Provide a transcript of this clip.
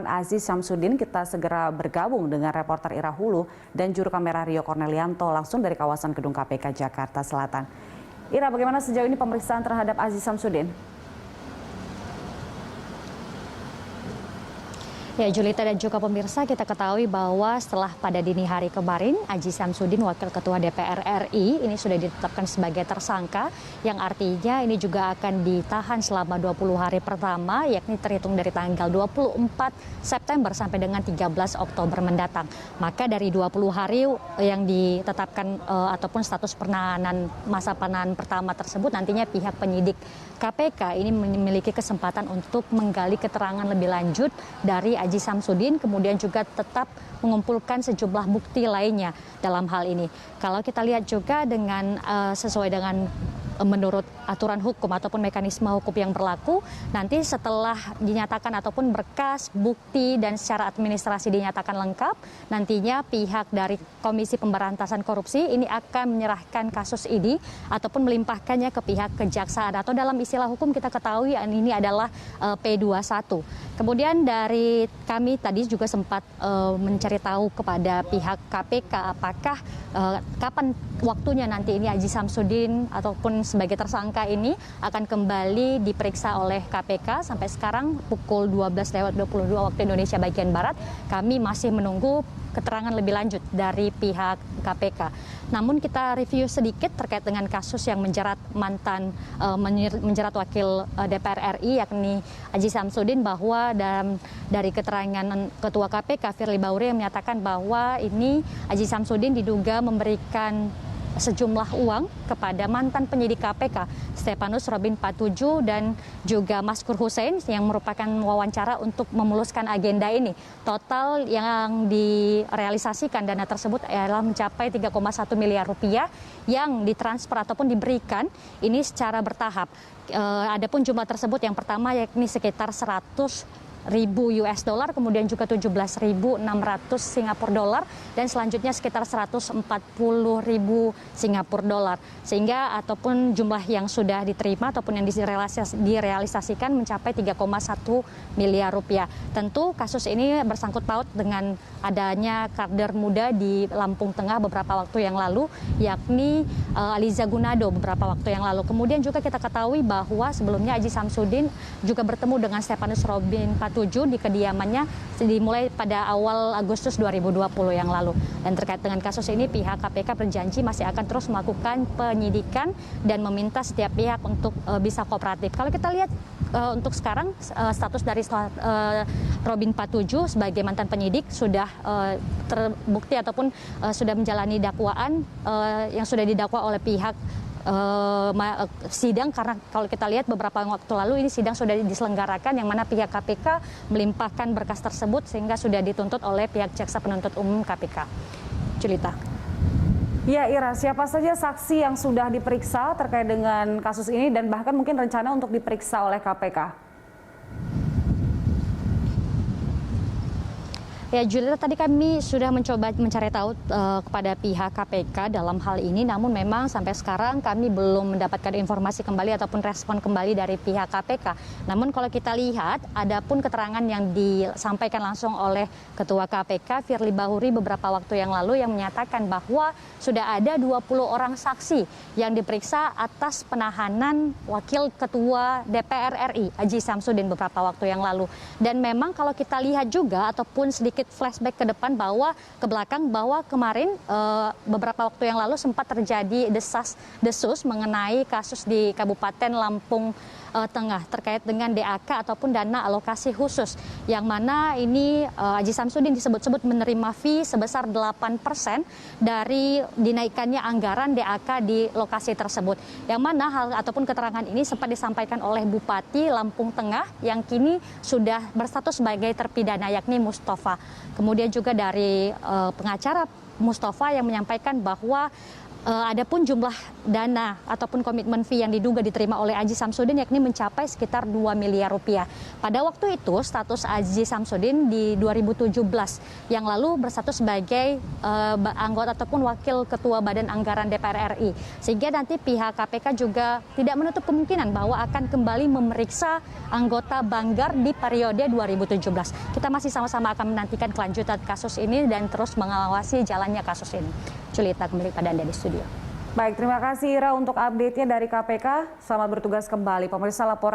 Aziz Syamsuddin, kita segera bergabung dengan reporter Ira Hulu dan juru kamera Rio Cornelianto langsung dari kawasan Gedung KPK Jakarta Selatan. Ira, bagaimana sejauh ini pemeriksaan terhadap Aziz Syamsuddin? Ya, Julita dan juga pemirsa, kita ketahui bahwa setelah pada dini hari kemarin, Aziz Syamsuddin, Wakil Ketua DPR RI, ini sudah ditetapkan sebagai tersangka, yang artinya ini juga akan ditahan selama 20 hari pertama, yakni terhitung dari tanggal 24 September sampai dengan 13 Oktober mendatang. Maka dari 20 hari yang ditetapkan ataupun status penahanan masa penahanan pertama tersebut, nantinya pihak penyidik KPK ini memiliki kesempatan untuk menggali keterangan lebih lanjut dari Aziz Syamsuddin, kemudian juga tetap mengumpulkan sejumlah bukti lainnya dalam hal ini. Kalau kita lihat juga dengan sesuai dengan menurut aturan hukum ataupun mekanisme hukum yang berlaku, nanti setelah dinyatakan ataupun berkas, bukti, dan secara administrasi dinyatakan lengkap, nantinya pihak dari Komisi Pemberantasan Korupsi ini akan menyerahkan kasus ini ataupun melimpahkannya ke pihak kejaksaan, atau dalam istilah hukum kita ketahui ini adalah P21. Kemudian dari kami tadi juga sempat mencari tahu kepada pihak KPK apakah kapan waktunya nanti ini Aziz Syamsuddin ataupun sebagai tersangka ini akan kembali diperiksa oleh KPK. Sampai sekarang pukul 12:22 waktu Indonesia bagian Barat, kami masih menunggu keterangan lebih lanjut dari pihak KPK. Namun kita review sedikit terkait dengan kasus yang menjerat menjerat wakil DPR RI yakni Aziz Syamsuddin, bahwa dari keterangan Ketua KPK Firly Bahuri yang menyatakan bahwa ini Aziz Syamsuddin diduga memberikan sejumlah uang kepada mantan penyidik KPK Stefanus Robin Patuju dan juga Maskur Hussein yang merupakan wawancara untuk memuluskan agenda ini. Total yang direalisasikan dana tersebut adalah mencapai 3,1 miliar rupiah yang ditransfer ataupun diberikan ini secara bertahap. Adapun jumlah tersebut yang pertama yakni sekitar 100.000 US dollar, kemudian juga 17.600 Singapura dolar, dan selanjutnya sekitar 140.000 Singapura dolar. Sehingga ataupun jumlah yang sudah diterima ataupun yang direalisasikan mencapai 3,1 miliar rupiah. Tentu kasus ini bersangkut paut dengan adanya kader muda di Lampung Tengah beberapa waktu yang lalu, yakni Aliza Gunado beberapa waktu yang lalu. Kemudian juga kita ketahui bahwa sebelumnya Aziz Syamsuddin juga bertemu dengan Stefanus Robin Patuju di kediamannya dimulai pada awal Agustus 2020 yang lalu. Dan terkait dengan kasus ini, pihak KPK berjanji masih akan terus melakukan penyidikan dan meminta setiap pihak untuk bisa kooperatif. Kalau kita lihat untuk sekarang status dari Robin Patuju sebagai mantan penyidik sudah terbukti ataupun sudah menjalani dakwaan yang sudah didakwa oleh pihak sidang, karena kalau kita lihat beberapa waktu lalu ini sidang sudah diselenggarakan yang mana pihak KPK melimpahkan berkas tersebut sehingga sudah dituntut oleh pihak Jaksa Penuntut Umum KPK. Julita. Ya, Ira, siapa saja saksi yang sudah diperiksa terkait dengan kasus ini dan bahkan mungkin rencana untuk diperiksa oleh KPK? Ya, Julita, tadi kami sudah mencoba mencari tahu kepada pihak KPK dalam hal ini, namun memang sampai sekarang kami belum mendapatkan informasi kembali ataupun respon kembali dari pihak KPK. Namun kalau kita lihat, ada pun keterangan yang disampaikan langsung oleh Ketua KPK Firly Bahuri beberapa waktu yang lalu yang menyatakan bahwa sudah ada 20 orang saksi yang diperiksa atas penahanan Wakil Ketua DPR RI Aziz Syamsuddin beberapa waktu yang lalu. Dan memang kalau kita lihat juga ataupun sedikit flashback ke depan bahwa ke belakang bahwa kemarin beberapa waktu yang lalu sempat terjadi desas-desus mengenai kasus di Kabupaten Lampung Tengah terkait dengan DAK ataupun dana alokasi khusus, yang mana ini Aziz Syamsuddin disebut-sebut menerima fee sebesar 8% dari dinaikannya anggaran DAK di lokasi tersebut, yang mana hal ataupun keterangan ini sempat disampaikan oleh Bupati Lampung Tengah yang kini sudah berstatus sebagai terpidana yakni Mustafa. Kemudian juga dari pengacara Mustafa yang menyampaikan bahwa Adapun jumlah dana ataupun komitmen fee yang diduga diterima oleh Aziz Samsudin yakni mencapai sekitar 2 miliar rupiah. Pada waktu itu status Aziz Samsudin di 2017 yang lalu berstatus sebagai anggota ataupun wakil ketua Badan Anggaran DPR RI. Sehingga nanti pihak KPK juga tidak menutup kemungkinan bahwa akan kembali memeriksa anggota Banggar di periode 2017. Kita masih sama-sama akan menantikan kelanjutan kasus ini dan terus mengawasi jalannya kasus ini. Julita, kembali pada Anda di studio. Baik, terima kasih Ira untuk update-nya dari KPK. Selamat bertugas kembali. Pemirsa, laporan